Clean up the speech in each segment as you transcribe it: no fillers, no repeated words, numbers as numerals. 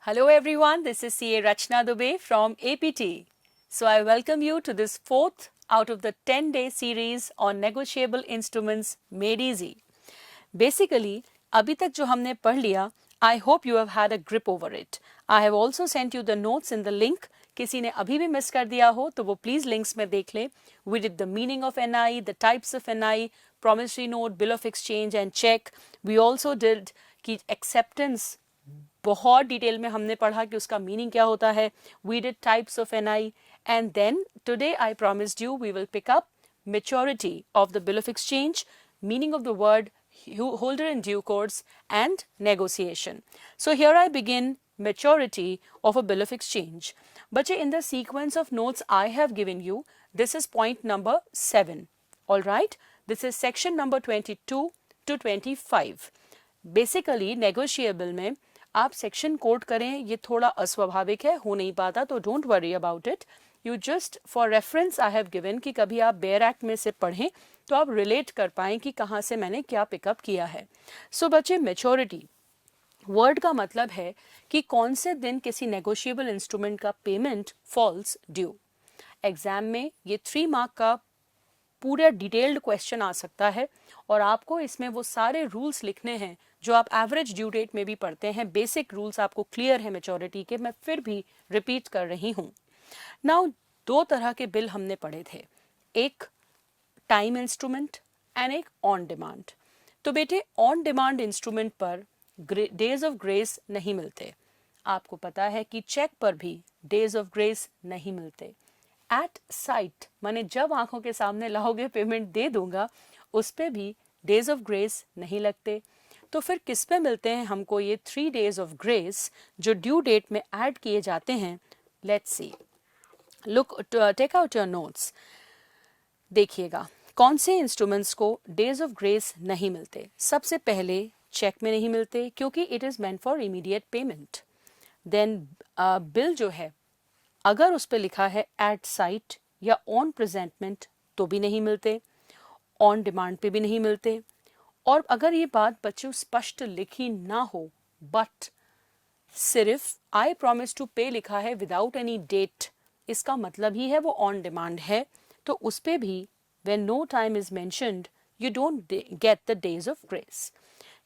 Hello everyone, this is CA Rachna Dubey from APT. So I welcome you to this fourth out of the 10-day series on negotiable instruments made easy. Basically, अभी तक जो हमने पढ़ लिया, I hope you have had a grip over it. I have also sent you the notes in the link. किसी ने अभी भी मिस कर दिया हो तो वो प्लीज लिंक्स में देख लें. We did the meaning of NI, the types of NI, promissory note, bill of exchange and check. We also did कि acceptance बहुत डिटेल में हमने पढ़ा कि उसका मीनिंग क्या होता है. We did types of NI and then today I promised you we will pick up maturity of the bill of exchange, meaning of the word holder in due course and negotiation. So here I begin maturity of a bill of exchange. But in the sequence of notes I have given you, this is point number 7. All right, this is section number 22 to 25. Basically negotiable में आप section coat करें ये थोड़ा अस्वाभाविक है, हो नहीं पाता, तो don't worry about it. You just for reference I have given कि कभी आप बेयर एक्ट में से पढ़ें तो आप रिलेट कर पाएं कि कहाँ से मैंने क्या पिकअप किया है. सो बच्चे, मेच्योरिटी वर्ड का मतलब है कि कौन से दिन किसी नेगोशिएबल इंस्ट्रूमेंट का पेमेंट फॉल्स ड्यू. एग्जाम में ये 3 मार्क का पूरा डिटेल्ड क्वेश्चन आ सकता है और आपको इसमें वो सारे रूल्स लिखने हैं जो आप एवरेज ड्यू डेट में भी पढ़ते हैं. बेसिक रूल्स आपको क्लियर है मेच्योरिटी के, मैं फिर भी रिपीट कर रही हूँ. नाउ 2 तरह के बिल हमने पढ़े थे, एक टाइम इंस्ट्रूमेंट एंड एक ऑन डिमांड. तो बेटे, ऑन डिमांड इंस्ट्रूमेंट पर डेज ऑफ ग्रेस नहीं मिलते. आपको पता है कि चेक पर भी डेज ऑफ ग्रेस नहीं मिलते. एट साइट माने जब आंखों के सामने लाओगे पेमेंट दे दूंगा, उस पे भी डेज ऑफ ग्रेस नहीं लगते. तो फिर किस पे मिलते हैं हमको ये 3 डेज ऑफ ग्रेस जो ड्यू डेट में ऐड किए जाते हैं. Let's see, look, take out your notes. देखिएगा कौन से इंस्ट्रूमेंट्स को डेज ऑफ ग्रेस नहीं मिलते. सबसे पहले चेक में नहीं मिलते क्योंकि it is meant for immediate payment. Then bill जो है अगर उस पर लिखा है एट साइट या ऑन प्रेजेंटमेंट तो भी नहीं मिलते. ऑन डिमांड पे भी नहीं मिलते. और अगर ये बात बच्चों स्पष्ट लिखी ना हो बट सिर्फ आई प्रॉमिस टू पे लिखा है विदाउट एनी डेट, इसका मतलब ही है वो ऑन डिमांड है, तो उस पे भी when no time is mentioned you don't get the days of grace.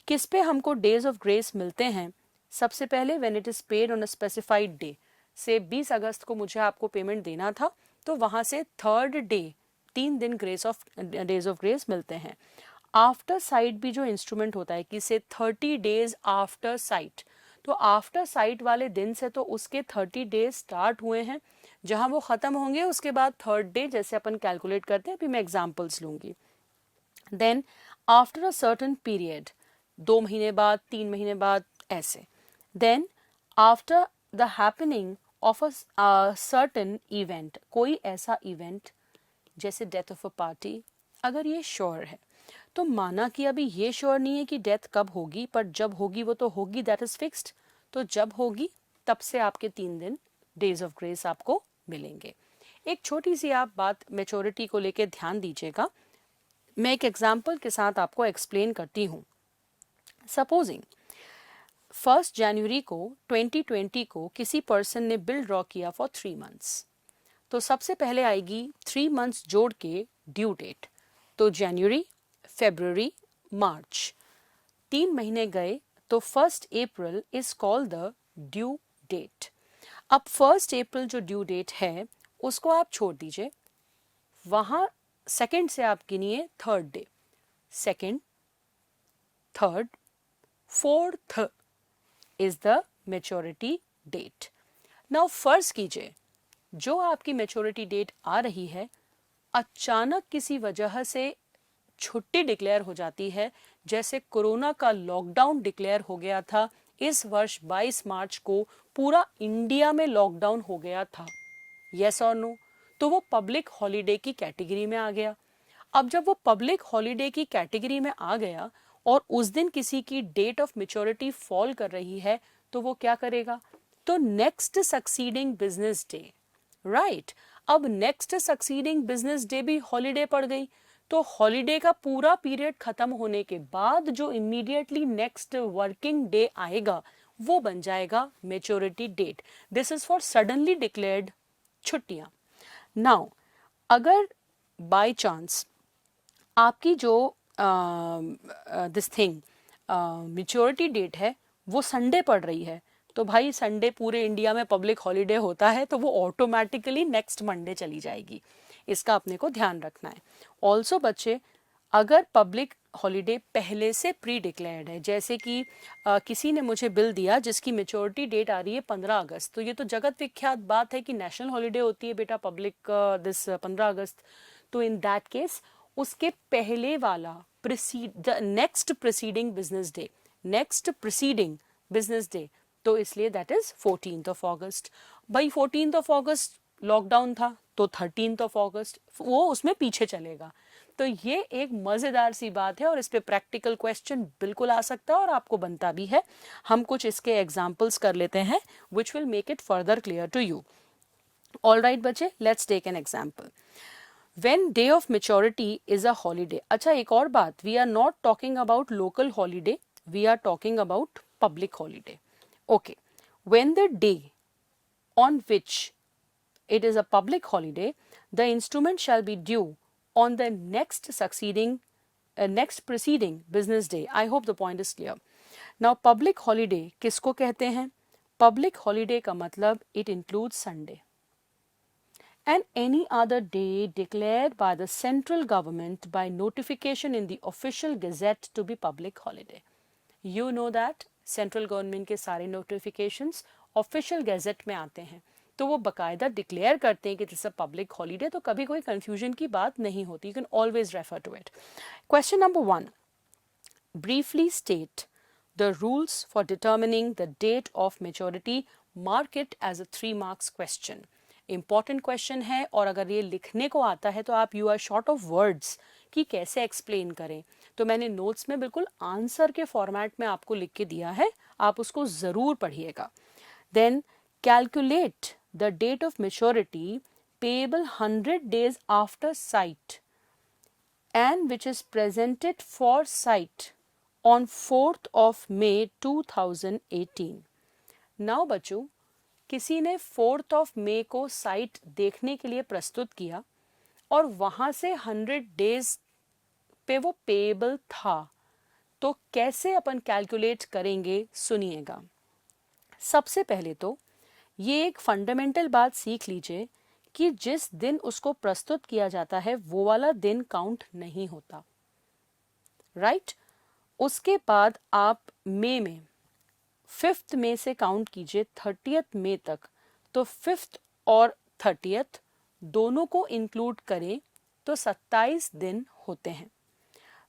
किस पे हमको डेज ऑफ ग्रेस मिलते हैं? सबसे पहले when it is paid on a specified day. से 20 अगस्त को मुझे आपको पेमेंट देना था, तो वहां से 3rd डे 3 दिन डेज ऑफ ग्रेस मिलते हैं. आफ्टर साइट भी जो इंस्ट्रूमेंट होता है कि से 30 डेज आफ्टर साइट, तो आफ्टर साइट वाले दिन से तो उसके 30 डेज स्टार्ट हुए हैं, जहां वो खत्म होंगे उसके बाद 3rd डे जैसे अपन कैलकुलेट करते हैं. अभी मैं एग्जांपल्स लूंगी. Then after a certain period, 2 महीने बाद, 3 महीने बाद, ऐसे. Then after the happening of a certain event, कोई ऐसा इवेंट जैसे डेथ ऑफ अ पार्टी, अगर ये श्योर है तो माना कि अभी ये श्योर नहीं है कि डेथ कब होगी, पर जब होगी वो तो होगी, दैट इज फिक्स्ड. तो जब होगी तब से आपके 3 दिन डेज ऑफ ग्रेस आपको मिलेंगे. एक छोटी सी आप बात मेच्योरिटी को लेके ध्यान दीजिएगा. मैं एक एग्जांपल के साथ आपको एक्सप्लेन करती हूँ. सपोजिंग 1 जनवरी को 2020 को किसी पर्सन ने बिल ड्रॉ किया फॉर 3 मंथ्स. तो सबसे पहले आएगी 3 मंथ्स जोड़ के ड्यू डेट. तो जनवरी, फरवरी, मार्च, 3 महीने गए तो 1 April is called the due date. अब 1 अप्रैल जो ड्यू डेट है उसको आप छोड़ दीजिए, वहां 2nd से आप गिनिए 3rd day. 2nd, 3rd, 4th is the maturity date. Now फर्ज कीजिए जो आपकी मेच्योरिटी डेट आ रही है अचानक किसी वजह से छुट्टी डिक्लेयर हो जाती है, जैसे कोरोना का लॉकडाउन डिक्लेयर हो गया था इस वर्ष 22 मार्च को, पूरा इंडिया में लॉकडाउन हो गया था. यस और नो? तो वो पब्लिक हॉलीडे की कैटेगरी में आ गया. अब जब वो पब्लिक हॉलीडे की कैटेगरी में आ गया और उस दिन किसी की डेट ऑफ मेच्योरिटी फॉल कर रही है तो वो क्या करेगा? तो next succeeding business day, right. अब नेक्स्ट सक्सीडिंग बिजनेस डे भी हॉलीडे पड़ गई, तो हॉलीडे का पूरा पीरियड खत्म होने के बाद जो इमीडिएटली नेक्स्ट वर्किंग डे आएगा वो बन जाएगा maturity date. This is for suddenly declared छुट्टियां. नाउ अगर बाय चांस आपकी जो दिस थिंग मेच्योरिटी डेट है वो संडे पड़ रही है, तो भाई संडे पूरे इंडिया में पब्लिक हॉलीडे होता है, तो वो ऑटोमेटिकली नेक्स्ट मंडे चली जाएगी. इसका अपने को ध्यान रखना है. ऑल्सो बच्चे, अगर पब्लिक हॉलीडे पहले से प्री डिक्लेयर्ड है, जैसे कि किसी ने मुझे बिल दिया जिसकी मेच्योरिटी डेट आ रही है 15 अगस्त, तो ये तो जगत विख्यात बात है कि नेशनल हॉलीडे होती है बेटा पब्लिक दिस 15 अगस्त. तो इन दैट केस उसके पहले वाला the next preceding business day, next preceding business day, तो इसलिए दैट इज 14th ऑफ अगस्त. भाई 14th ऑफ अगस्त लॉकडाउन था, तो 13th ऑफ अगस्त वो उसमें पीछे चलेगा. तो ये एक मजेदार सी बात है और इस पे प्रैक्टिकल क्वेश्चन बिल्कुल आ सकता है और आपको बनता भी है. हम कुछ इसके एग्जाम्पल्स कर लेते हैं which will make it further clear to you. All right बच्चे, let's take an example. When day of maturity is a holiday. अच्छा, एक और बात, we are not talking about local holiday, we are talking about public holiday. Okay, when the day on which it is a public holiday, the instrument shall be due on the next preceding business day. I hope the point is clear. Now public holiday किसको कहते हैं? Public holiday का मतलब it includes Sunday and any other day declared by the central government by notification in the official gazette to be public holiday. You know that central government के सारे notifications official gazette में आते हैं, तो वो बकायदा डिक्लेयर करते हैं कि दिस अ पब्लिक हॉलीडे, तो कभी कोई कंफ्यूजन की बात नहीं होती. You can always refer to it. Question number 1, briefly state the rules for determining the date of maturity. Mark it as a 3 marks question. Important question है और अगर ये लिखने को आता है तो आप you are short of words कि कैसे एक्सप्लेन करें. तो मैंने नोट्स में बिल्कुल आंसर के फॉर्मेट में आपको लिख के दिया है, आप उसको ज़रूर पढ़िएगा. Then calculate the date of maturity payable 100 days after sight and which is presented for sight on 4th of May 2018. Now बच्चों, किसी ने 4th of May को साइट देखने के लिए प्रस्तुत किया और वहाँ से 100 days पे वो पेएबल था, तो कैसे अपन कैलकुलेट करेंगे सुनिएगा. सबसे पहले तो ये एक फंडामेंटल बात सीख लीजिए कि जिस दिन उसको प्रस्तुत किया जाता है वो वाला दिन काउंट नहीं होता. राइट? उसके बाद आप मई में 5th मई से काउंट कीजिए 30th मई तक, तो 5th और 30th दोनों को इंक्लूड करें तो 27 दिन होते हैं.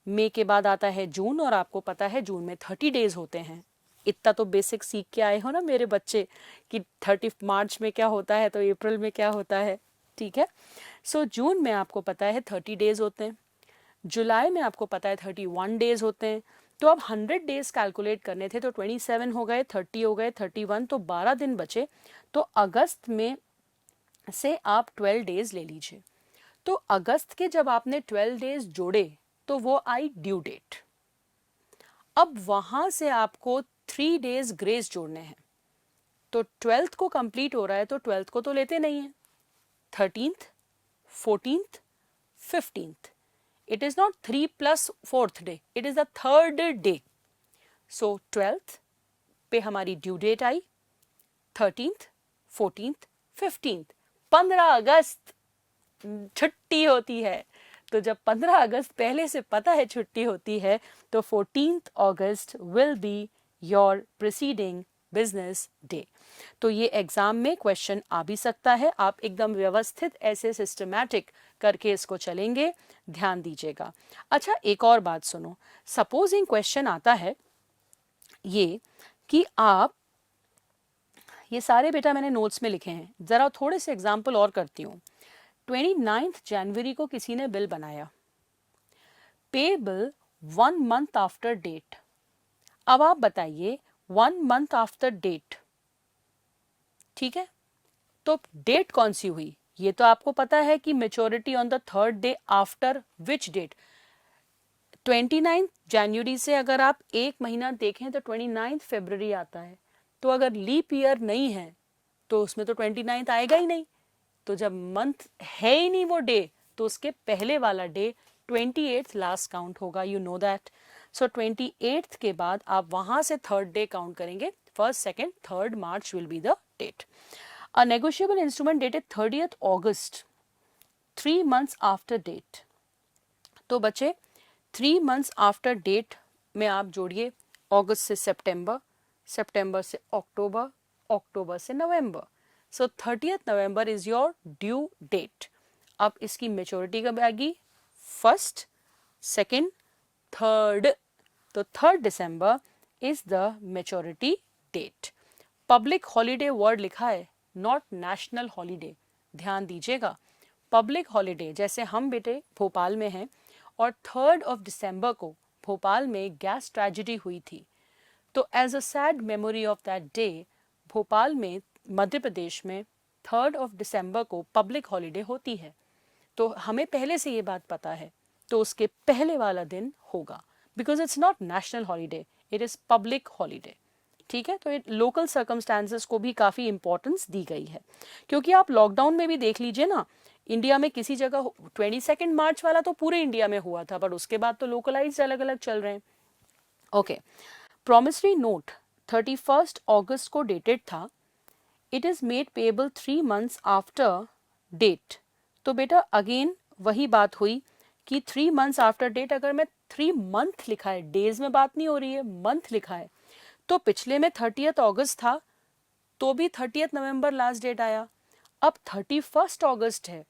मई के बाद आता है जून और आपको पता है जून में 30 days होते हैं. इतना तो बेसिक सीख के आए हो ना मेरे बच्चे कि 30 मार्च में क्या होता है तो अप्रैल में क्या होता है. ठीक है. सो जून में आपको पता है 30 days होते हैं, जुलाई में आपको पता है 31 days होते हैं. तो अब 100 days कैलकुलेट करने थे तो 27 हो गए, 30 हो गए, 31, तो 12 दिन बचे. तो अगस्त में से आप 12 days ले लीजिए. तो अगस्त के जब आपने 12 days जोड़े तो वो आई ड्यू डेट. अब वहां से आपको 3 days ग्रेस जोड़ने हैं. तो 12th को कंप्लीट हो रहा है तो 12th को तो लेते नहीं है. 13th, 14th, 15th. It is not 3 plus 4th day, it is the 3rd day. So 12th पे हमारी ड्यू डेट आई, 13th, 14th, 15th. 15 अगस्त छुट्टी होती है. तो जब 15 अगस्त पहले से पता है छुट्टी होती है तो 14th August will be your preceding business day. तो ये एग्जाम में क्वेश्चन आ भी सकता है. आप एकदम व्यवस्थित ऐसे सिस्टमैटिक करके इसको चलेंगे, ध्यान दीजिएगा. अच्छा, एक और बात सुनो. सपोजिंग क्वेश्चन आता है ये कि आप, ये सारे बेटा मैंने नोट्स में लिखे हैं, जरा थोड़े से एग्जाम्पल और करती हूँ. 29 जनवरी को किसी ने बिल बनाया, पे बिल 1 month आफ्टर डेट. अब आप बताइए 1 month आफ्टर डेट, ठीक है, तो डेट कौन सी हुई? ये तो आपको पता है कि maturity on the 3rd day after which date. 29 जनवरी से अगर आप एक महीना देखें तो 29 फरवरी आता है. तो अगर लीप ईयर नहीं है तो उसमें तो 29 आएगा ही नहीं। तो जब मंथ है ही नहीं वो डे, तो उसके पहले वाला डे 28th लास्ट काउंट होगा, you know that. So 28th के बाद आप वहां से थर्ड डे काउंट करेंगे, first second third March will be the date. A negotiable instrument dated 30th August, 3 months after date. तो बचे 3 months आफ्टर डेट में आप जोड़िए अगस्त से सितंबर, सितंबर से अक्टूबर, अक्टूबर से नवंबर। So 30th November is your due date. अब इसकी मेच्योरिटी कब आएगी? First, second, third. तो 3rd December is the maturity date. Public holiday word लिखा है, नॉट नेशनल हॉलीडे, ध्यान दीजिएगा। पब्लिक हॉलीडे, जैसे हम बेटे भोपाल में हैं और 3rd of December को भोपाल में गैस ट्रेजेडी हुई थी, तो as a sad memory of that day Bhopal में, मध्य प्रदेश में 3rd of December को पब्लिक हॉलीडे होती है। तो हमें पहले से ये बात पता है, तो उसके पहले वाला दिन होगा, because it's not national holiday, it is public holiday. ठीक है, तो लोकल सर्कमस्टांसेस को भी काफ़ी इंपॉर्टेंस दी गई है, क्योंकि आप लॉकडाउन में भी देख लीजिए ना, इंडिया में किसी जगह 22 मार्च वाला तो पूरे इंडिया में हुआ था, पर उसके बाद तो लोकलाइज अलग अलग चल रहे हैं। Okay, promissory note 31st August को डेटेड था, it is made payable 3 months after date. तो बेटा अगेन वही बात हुई कि 3 months आफ्टर डेट, अगर मैं 3 month लिखा है, डेज में बात नहीं हो रही है, मंथ लिखा है, तो पिछले में 30th August था तो भी 30th November लास्ट डेट आया। अब 31st August है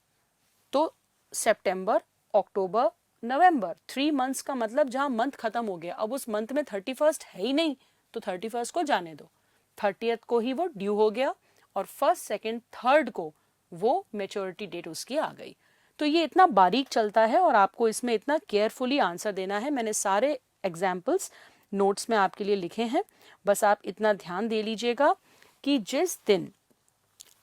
तो सितंबर, अक्टूबर, नवंबर, 3 months का मतलब जहां मंथ खत्म हो गया, अब उस मंथ में 31st है ही नहीं, तो 31st को जाने दो, 30th को ही वो ड्यू हो गया और फर्स्ट, सेकेंड, थर्ड को वो मेच्योरिटी डेट उसकी आ गई। तो ये इतना बारीक चलता है और आपको इसमें इतना केयरफुली आंसर देना है। मैंने सारे एग्जाम्पल्स नोट्स में आपके लिए लिखे हैं, बस आप इतना ध्यान दे लीजिएगा कि जिस दिन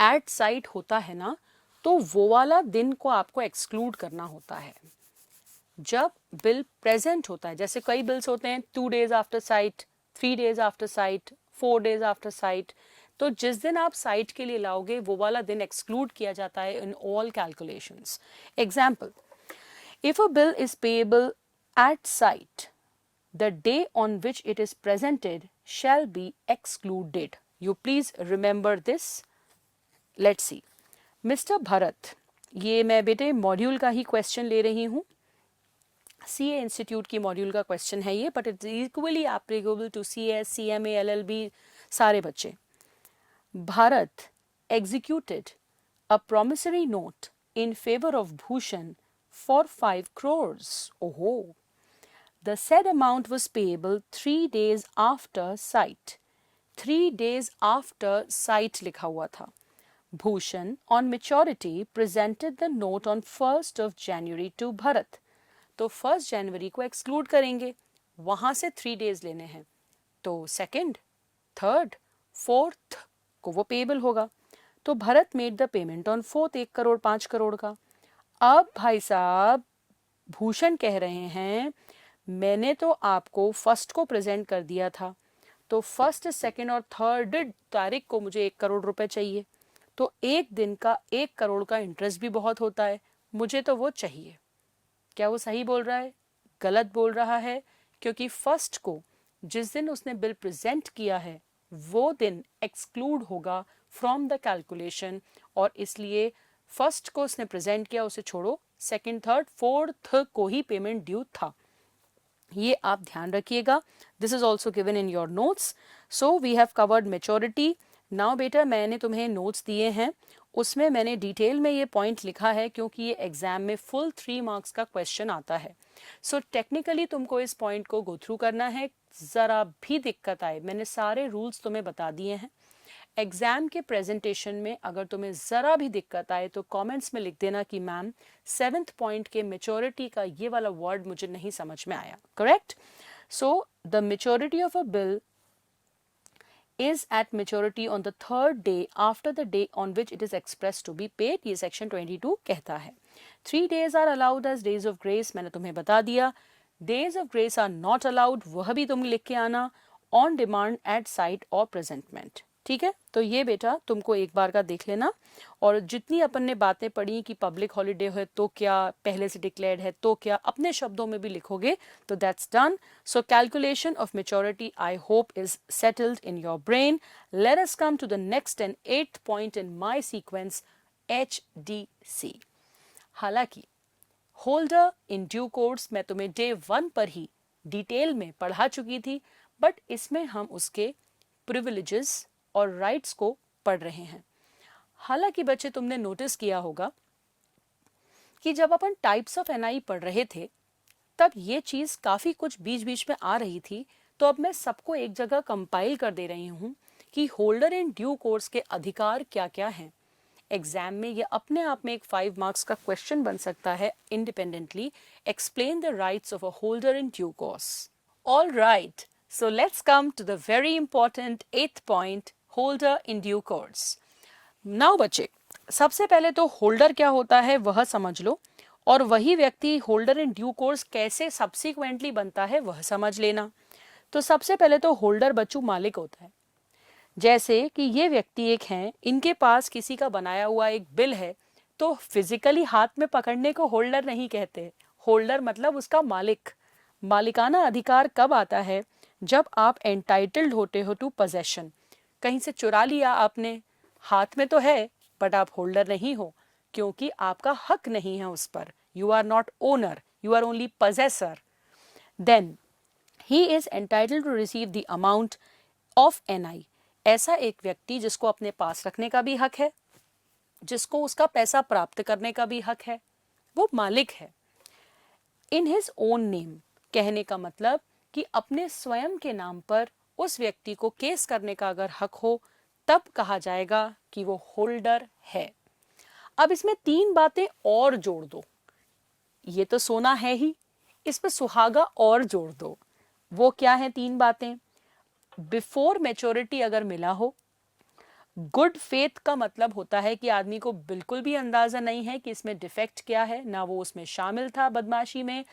एट साइट होता है ना, तो वो वाला दिन को आपको एक्सक्लूड करना होता है। जब बिल प्रेजेंट होता है, जैसे कई बिल्स होते हैं 2 days after site, 3 days after site, 4 days after site, तो जिस दिन आप साइट के लिए लाओगे वो वाला दिन एक्सक्लूड किया जाता है in all calculations. Example, if a bill is payable eight site, the day on which it is presented shall be excluded. You please remember this. Let's see. Mr. Bharat, ये मैं बेटे मॉड्यूल का ही question ले रही हूँ, CA institute की module का question है ये, but it's equally applicable to CS, CMA, LLB, सारे बच्चे। Bharat executed a promissory note in favor of Bhushan for 5 crores. Oh. The said amount was payable 3 days after sight. 3 days after sight लिखा हुआ था। Bhushan on maturity presented the note on 1st of January to Bharat. तो 1st January को exclude करेंगे, वहां से 3 days लेने हैं, तो 2nd, 3rd, 4th को वो पेएबल होगा। तो Bharat made the payment on 4th 1 crore 5 crore का। अब भाई साहब भूषण कह रहे हैं मैंने तो आपको फर्स्ट को प्रेजेंट कर दिया था, तो फर्स्ट, सेकेंड और थर्ड तारीख को मुझे 1 करोड़ रुपए चाहिए, तो एक दिन का 1 करोड़ का इंटरेस्ट भी बहुत होता है, मुझे तो वो चाहिए। क्या वो सही बोल रहा है, गलत बोल रहा है? क्योंकि फर्स्ट को जिस दिन उसने बिल प्रेजेंट किया है वो दिन एक्सक्लूड होगा फ्रॉम द कैलकुलेशन, और इसलिए फर्स्ट को उसने प्रेजेंट किया, उसे छोड़ो, सेकेंड, थर्ड, फोर्थ को ही पेमेंट ड्यू था। ये आप ध्यान रखिएगा। This is also given in your notes. So we have covered maturity. Now बेटा मैंने तुम्हें नोट्स दिए हैं, उसमें मैंने डिटेल में ये पॉइंट लिखा है क्योंकि ये एग्जाम में फुल 3 मार्क्स का क्वेश्चन आता है। सो टेक्निकली तुमको इस पॉइंट को गो थ्रू करना है, ज़रा भी दिक्कत आए मैंने सारे रूल्स तुम्हें बता दिए हैं। एग्जाम के प्रेजेंटेशन में अगर तुम्हें ज़रा भी दिक्कत आए तो कमेंट्स में लिख देना कि मैम 7th पॉइंट के मेच्योरिटी का ये वाला वर्ड मुझे नहीं समझ में आया। Correct? So the maturity of a bill is at maturity on the 3rd day after the day on which it is expressed to be paid, ये सेक्शन 22 कहता है। 3 days are allowed as days of grace, मैंने तुम्हें बता दिया। days of grace are not allowed, वह भी तुम लिख के आना। ऑन डिमांड एट साइट और प्रेजेंटमेंट। ठीक है, तो ये बेटा तुमको एक बार का देख लेना, और जितनी अपन ने बातें पढ़ी कि पब्लिक हॉलीडे है तो क्या, पहले से डिक्लेयर्ड है तो क्या, अपने शब्दों में भी लिखोगे तो that's done. So calculation of maturity I hope is settled in your brain. Let us come to the next and 8th point in my sequence, HDC। हालांकि होल्डर इन ड्यू कोर्स मैं तुम्हें डे 1 पर ही detail में पढ़ा चुकी थी, but इसमें हम उसके प्रिविलेजेस और राइट्स को पढ़ रहे हैं। हालांकि बच्चे तुमने नोटिस किया होगा कि जब अपन टाइप्स ऑफ एनआई पढ़ रहे थे तब ये चीज काफी कुछ बीच बीच में आ रही थी, तो अब मैं सबको एक जगह कंपाइल कर दे रही हूं कि होल्डर इन ड्यू कोर्स के अधिकार क्या क्या हैं। एग्जाम में ये अपने आप में एक 5 मार्क्स का क्वेश्चन बन सकता है independently. Explain the rights of a holder in due course. All right, so let's come to the very important 8th point, holder in due course. Now बच्चे, सबसे पहले तो होल्डर क्या होता है वह समझ लो, और वही व्यक्ति होल्डर इन ड्यू कोर्स कैसे सब्सिक्वेंटली बनता है वह समझ लेना। तो सबसे पहले तो होल्डर बच्चों मालिक होता है। जैसे कि ये व्यक्ति एक हैं, इनके पास किसी का बनाया हुआ एक बिल है, तो फिजिकली हाथ में पकड़ने को होल्डर नहीं कहते। होल्डर मतलब उसका मालिक। मालिकाना अधिकार कब आता है? जब आप एंटाइटल्ड होते हो टू पोजेशन। कहीं से चुरा लिया आपने, हाथ में तो है बट आप होल्डर नहीं हो, क्योंकि आपका हक नहीं है उस पर। You are not owner, you are only possessor. Then he is entitled to receive the amount of NI. ऐसा एक व्यक्ति जिसको अपने पास रखने का भी हक है, जिसको उसका पैसा प्राप्त करने का भी हक है, वो मालिक है। इन हिज ओन नेम कहने का मतलब कि अपने स्वयं के नाम पर उस व्यक्ति को केस करने का अगर हक हो तब कहा जाएगा कि वो होल्डर है। अब इसमें 3 बातें और जोड़ दो। ये तो सोना है ही, इसमें सुहागा और जोड़ दो। वो क्या है 3 बातें? बिफोर मैच्योरिटी अगर मिला हो, गुड फेथ का मतलब होता है कि आदमी को बिल्कुल भी अंदाजा नहीं है कि इसमें डिफेक्ट क्या है, ना वो उसमें शामिल था बदमाशी में,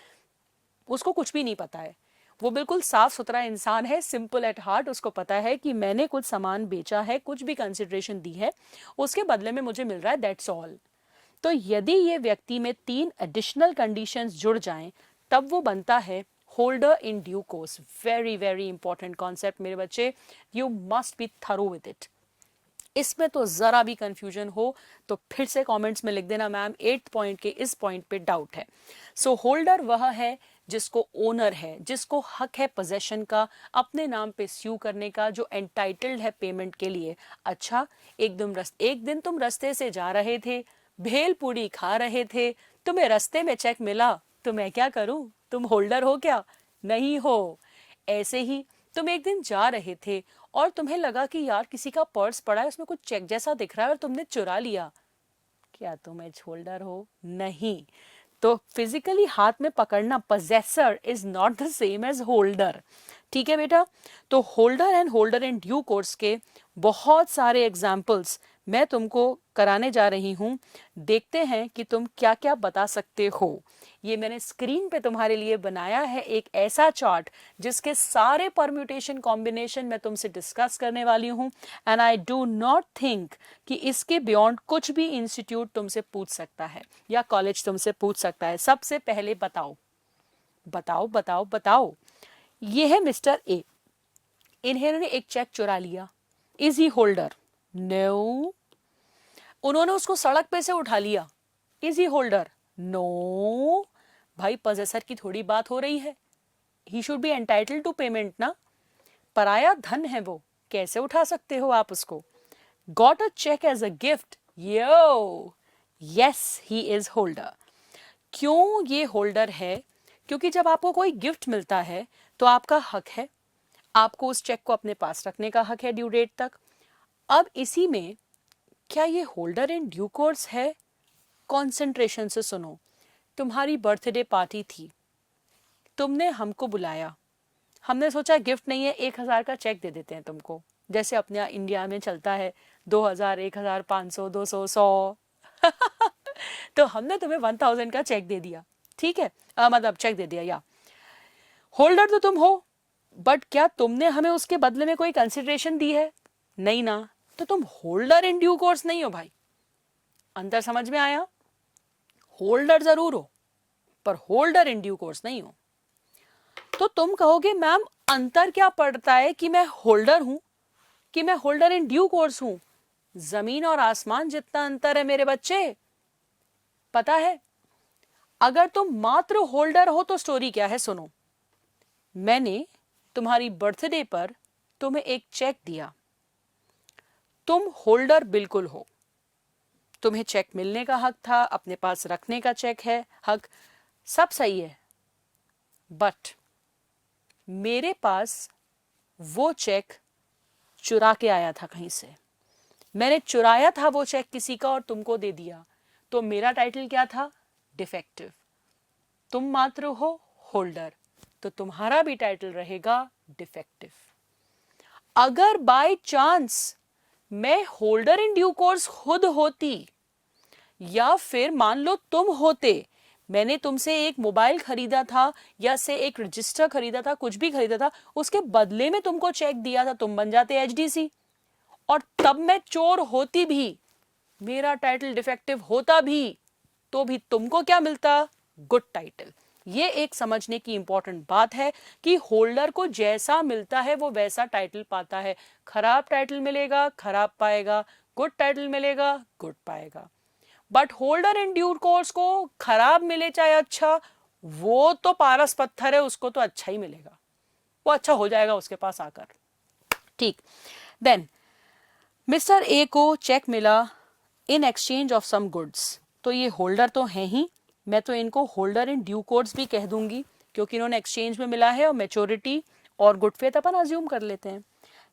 उसको कुछ भी नहीं पता है। वो बिल्कुल साफ सुथरा इंसान है, सिंपल एट हार्ट। उसको पता है कि मैंने कुछ सामान बेचा है, कुछ भी कंसिडरेशन दी है, उसके बदले में मुझे मिल रहा है, दैट्स ऑल। तो यदि ये व्यक्ति में 3 एडिशनल कंडीशंस जुड़ जाएं तब वो बनता है holder in due course. Very very important concept मेरे बच्चे, you must B thorough with it. इसमें तो जरा भी कंफ्यूजन हो तो फिर से कमेंट्स में लिख देना, मैम 8th पॉइंट के इस पॉइंट पे डाउट है। सो होल्डर वह है जिसको ओनर है, जिसको हक है पोजेशन का, अपने नाम पे स्यू करने का, जो एंटाइटल्ड है पेमेंट के लिए। अच्छा, एक दिन तुम रास्ते से जा रहे थे, भेल पूरी खा रहे थे, तुम्हें रास्ते में चेक मिला, तो मैं क्या करूं? तुम होल्डर हो क्या? नहीं हो। ऐसे ही तुम एक दिन जा रहे थे और तुम्हें लगा कि यार किसी का पर्स पड़ा है, उसमें कुछ चेक जैसा दिख रहा है और तुमने चुरा लिया, क्या तुम एज होल्डर हो? नहीं। तो फिजिकली हाथ में पकड़ना, possessor is not the same as holder. ठीक है बेटा, तो holder and holder in due course के बहुत सारे एग्जाम्पल्स मैं तुमको कराने जा रही हूं। देखते हैं कि तुम क्या क्या बता सकते हो। ये मैंने स्क्रीन पे तुम्हारे लिए बनाया है एक ऐसा चार्ट जिसके सारे परम्यूटेशन कॉम्बिनेशन मैं तुमसे डिस्कस करने वाली हूं, and I do not think कि इसके बियॉन्ड कुछ भी इंस्टीट्यूट तुमसे पूछ सकता है या कॉलेज तुमसे पूछ सकता है। सबसे पहले बताओ बताओ बताओ बताओ, ये है मिस्टर ए, इन्होंने एक चेक चुरा लिया, इज ही होल्डर? नो। उन्होंने उसको सड़क पे से उठा लिया, इज ही होल्डर? नो। भाई पोजेसर की थोड़ी बात हो रही है, he should be entitled to payment ना। पराया धन है वो, कैसे उठा सकते हो आप उसको? Got a cheque as a gift, यो यस ही इज होल्डर। क्यों ये होल्डर है? क्योंकि जब आपको कोई गिफ्ट मिलता है तो आपका हक है, आपको उस चेक को अपने पास रखने का हक है ड्यू डेट तक। अब इसी में क्या ये होल्डर इन ड्यू कोर्स है? कॉन्सेंट्रेशन से सुनो। तुम्हारी बर्थडे पार्टी थी, तुमने हमको बुलाया, हमने सोचा गिफ्ट नहीं है, 1000 का चेक दे देते हैं तुमको, जैसे अपने यहाँ इंडिया में चलता है 2000, 1000, 500, 200, 100 तो हमने तुम्हें 1000 का चेक दे दिया, ठीक है, मतलब चेक दे दिया। या होल्डर तो तुम हो, बट क्या तुमने हमें उसके बदले में कोई कंसिडरेशन दी है? नहीं ना, तो तुम होल्डर इन ड्यू कोर्स नहीं हो भाई। अंतर समझ में आया? होल्डर जरूर हो पर होल्डर इन ड्यू कोर्स नहीं हो। तो तुम कहोगे मैम अंतर क्या पड़ता है कि मैं होल्डर हूं कि मैं होल्डर इन ड्यू कोर्स हूं? जमीन और आसमान जितना अंतर है मेरे बच्चे, पता है? अगर तुम मात्र होल्डर हो तो स्टोरी क्या है, सुनो। मैंने तुम्हारी बर्थडे पर तुम्हें एक चेक दिया, तुम होल्डर बिल्कुल हो, तुम्हें चेक मिलने का हक था, अपने पास रखने का चेक है हक, सब सही है। बट मेरे पास वो चेक चुरा के आया था कहीं से, मैंने चुराया था वो चेक किसी का और तुमको दे दिया, तो मेरा टाइटल क्या था? डिफेक्टिव। तुम मात्र हो होल्डर, तो तुम्हारा भी टाइटल रहेगा डिफेक्टिव। अगर बाय चांस मैं होल्डर इन ड्यू कोर्स खुद होती, या फिर मान लो तुम होते, मैंने तुमसे एक मोबाइल खरीदा था या से एक रजिस्टर खरीदा था, कुछ भी खरीदा था, उसके बदले में तुमको चेक दिया था, तुम बन जाते एचडीसी, और तब मैं चोर होती भी, मेरा टाइटल डिफेक्टिव होता भी, तो भी तुमको क्या मिलता? Good title. ये एक समझने की इंपॉर्टेंट बात है कि होल्डर को जैसा मिलता है वो वैसा टाइटल पाता है। खराब टाइटल मिलेगा खराब पाएगा, गुड टाइटल मिलेगा गुड पाएगा। But holder in due course को खराब मिले चाहे अच्छा, वो तो पारस पत्थर है, उसको तो अच्छा ही मिलेगा, वो अच्छा हो जाएगा उसके पास आकर। ठीक, देन मिस्टर ए को चेक मिला in exchange of some goods, तो ये होल्डर तो है ही, मैं तो इनको होल्डर इन ड्यू कोर्स भी कह दूंगी क्योंकि इन्होंने एक्सचेंज में मिला है, और मेच्योरिटी और गुड फेथ अपन अज्यूम कर लेते हैं।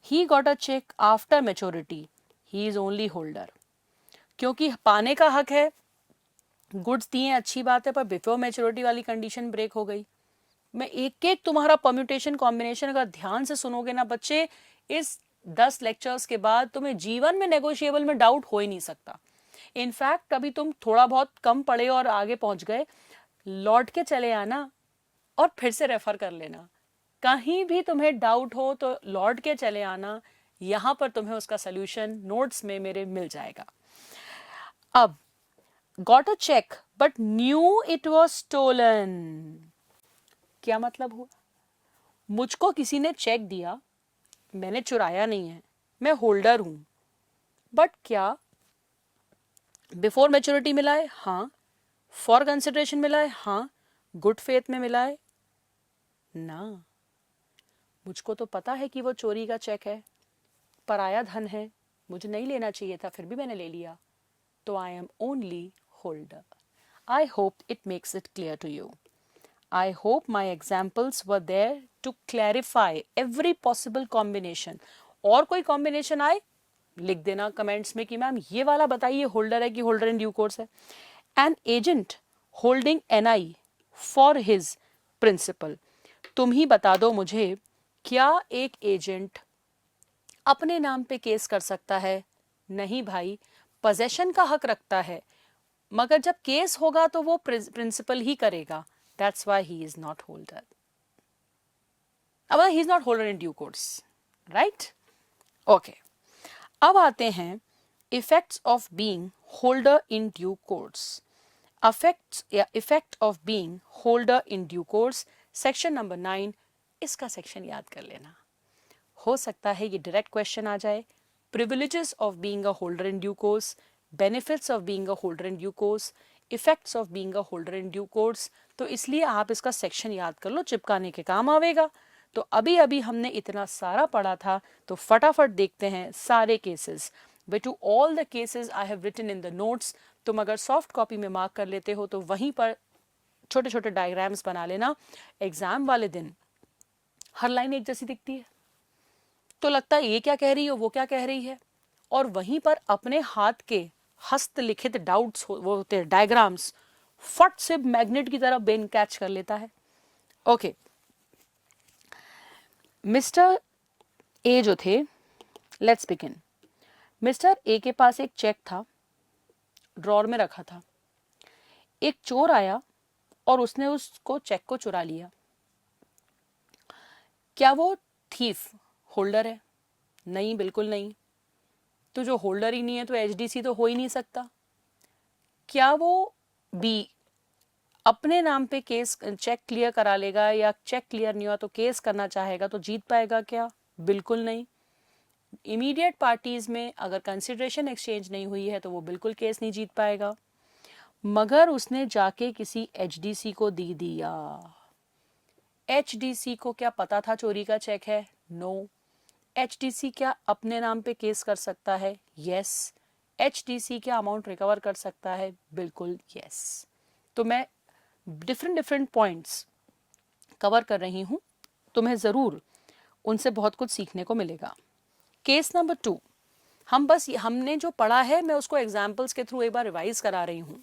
He got a cheque after maturity, he is only holder, क्योंकि पाने का हक है, गुड्स दिए अच्छी बात है, पर बिफोर मेच्योरिटी वाली कंडीशन ब्रेक हो गई। मैं एक एक तुम्हारा परम्यूटेशन कॉम्बिनेशन अगर ध्यान से सुनोगे ना बच्चे, इस 10 लेक्चर्स के बाद तुम्हें जीवन में नेगोशिएबल में डाउट हो ही नहीं सकता। इनफैक्ट अभी तुम थोड़ा बहुत कम पढ़े और आगे पहुंच गए, लौट के चले आना और फिर से रेफर कर लेना। कहीं भी तुम्हें डाउट हो तो लौट के चले आना, यहां पर तुम्हें उसका सोल्यूशन नोट्स में मेरे मिल जाएगा। अब got a cheque but knew it was stolen, क्या मतलब हुआ? मुझको किसी ने चेक दिया, मैंने चुराया नहीं है, मैं होल्डर हूं, बट क्या बिफोर मैच्योरिटी मिला है? हाँ। फॉर कंसिडरेशन मिला है? हाँ। गुड फेथ में मिला है? ना। मुझको तो पता है कि वो चोरी का चेक है, पराया धन है, मुझे नहीं लेना चाहिए था, फिर भी मैंने ले लिया, तो I am only holder. I hope it makes it clear to you. I hope my examples were there to clarify every possible combination. और कोई कॉम्बिनेशन आए लिख देना कमेंट्स में कि मैम ये वाला बताइए होल्डर है कि होल्डर इन ड्यू कोर्स है. An agent holding NI for his principal. तुम ही बता दो मुझे, क्या एक एजेंट अपने नाम पे केस कर सकता है? नहीं भाई, पोजेशन का हक रखता है, मगर जब केस होगा तो वो प्रिंसिपल ही करेगा. That's why he is not holder. अब he is not holder in due course, right? Okay. अब आते हैं effects of being holder in due course. Effect of being holder in due course, section number 9. इसका section याद कर लेना. हो सकता है ये डायरेक्ट क्वेश्चन आ जाए. Privileges of being a holder in due course, benefits of being a holder in due course, effects of being a holder in due course. तो इसलिए आप इसका सेक्शन याद कर लो, चिपकाने के काम आवेगा. तो अभी अभी हमने इतना सारा पढ़ा था, तो फटाफट देखते हैं सारे cases. But to all the cases I have written in the notes. तुम अगर सॉफ्ट कॉपी में मार्क कर लेते हो तो वहीं पर छोटे छोटे डायग्राम्स बना लेना. एग्जाम वाले दिन हर लाइन एक जैसी दिखती है, तो लगता है ये क्या कह रही है वो क्या कह रही है, और वहीं पर अपने हाथ के हस्तलिखित डाउट्स वो होते हैं डायग्राम्स, फट से मैग्नेट की तरह ब्रेन कैच कर लेता है. ओके, मिस्टर ए जो थे, लेट्स बिगिन. मिस्टर ए के पास एक चेक था, ड्रॉर में रखा था. एक चोर आया और उसने उसको चेक को चुरा लिया. क्या वो थीफ होल्डर है? नहीं, बिल्कुल नहीं। तो जो होल्डर ही नहीं है तो एचडीसी तो हो ही नहीं सकता। क्या वो बी अपने नाम पे केस चेक क्लियर करा लेगा, या चेक क्लियर नहीं हुआ तो केस करना चाहेगा तो जीत पाएगा क्या? बिल्कुल नहीं। इमीडिएट पार्टीज में अगर कंसिडरेशन एक्सचेंज नहीं हुई है तो वो बिल्कुल केस नहीं जीत पाएगा। मगर उसने जाके किसी एचडीसी को दी दिया। एचडीसी को क्या पता था चोरी का चेक है? नो। एचडीसी क्या अपने नाम पे केस कर सकता है? यस। एचडीसी क्या अमाउंट रिकवर कर सकता है? बिल्कुल यस। तो मैं डिफरेंट पॉइंट्स कवर कर रही हूं, तुम्हें जरूर उनसे बहुत कुछ सीखने को मिलेगा। केस नंबर 2, हमने जो पढ़ा है मैं उसको एग्जाम्पल्स के थ्रू एक बार रिवाइज करा रही हूं।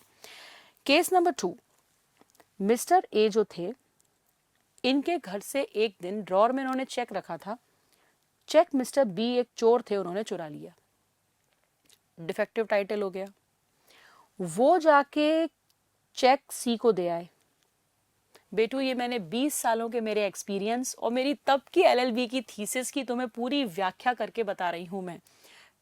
केस नंबर 2, मिस्टर ए जो थे, इनके घर से एक दिन ड्रॉर में इन्होंने चेक रखा था। चेक मिस्टर बी एक चोर थे, उन्होंने चुरा लिया, डिफेक्टिव टाइटल हो गया। वो जाके चेक सी को दे आए। बेटू ये मैंने 20 सालों के मेरे एक्सपीरियंस और मेरी तब की एलएलबी की थीसिस की तुम्हें पूरी व्याख्या करके बता रही हूं मैं,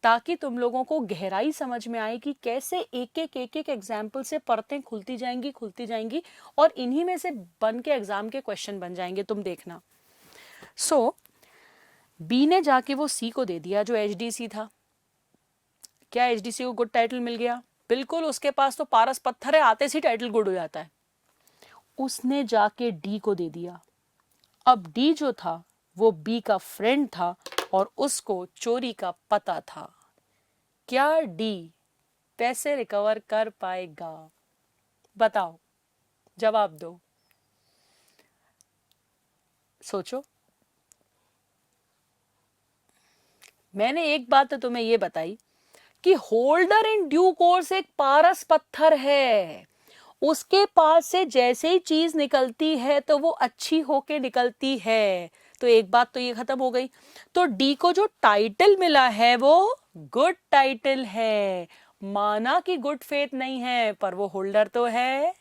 ताकि तुम लोगों को गहराई समझ में आए कि कैसे एक एक एग्जाम्पल से परतें खुलती जाएंगी और इन्हीं में से बन के एग्जाम के क्वेश्चन बन जाएंगे, तुम देखना। सो बी ने जाके वो सी को दे दिया जो एचडीसी था। क्या एचडीसी को गुड टाइटल मिल गया? बिल्कुल, उसके पास तो पारस पत्थर है, आते से टाइटल गुड हो जाता है। उसने जाके डी को दे दिया। अब डी जो था वो बी का फ्रेंड था और उसको चोरी का पता था। क्या डी पैसे रिकवर कर पाएगा? बताओ, जवाब दो, सोचो। मैंने एक बात तो तुम्हें ये बताई कि होल्डर इन ड्यू कोर्स एक पारस पत्थर है। उसके पास से जैसे ही चीज निकलती है तो वो अच्छी होके निकलती है। तो एक बात तो ये खत्म हो गई। तो डी को जो टाइटल मिला है वो गुड टाइटल है। माना कि गुड फेथ नहीं है, पर वो होल्डर तो है।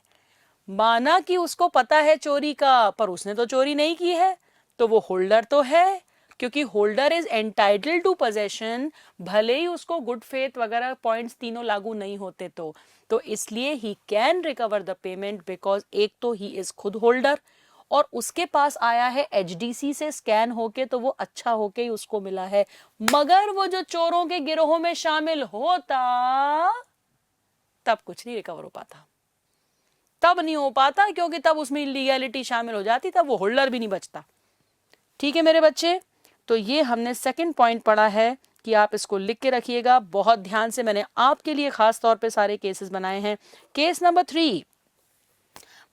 माना कि उसको पता है चोरी का, पर उसने तो चोरी नहीं की है, तो वो होल्डर तो है, क्योंकि holder is entitled to possession, भले ही उसको गुड फेथ वगैरह पॉइंट्स तीनों लागू नहीं होते तो इसलिए he can recover the payment, because एक तो ही इज खुद होल्डर और उसके पास आया है एचडीसी से स्कैन होके, तो वो अच्छा होके ही उसको मिला है। मगर वो जो चोरों के गिरोह में शामिल होता तब कुछ नहीं रिकवर हो पाता, तब नहीं हो पाता, क्योंकि तब उसमें इलीगैलिटी शामिल हो जाती, तब वो होल्डर भी नहीं बचता। ठीक है मेरे बच्चे, तो ये हमने सेकंड पॉइंट पढ़ा है कि आप इसको लिख के रखिएगा बहुत ध्यान से। मैंने आपके लिए खास तौर पे सारे केसेस बनाए हैं। केस नंबर 3,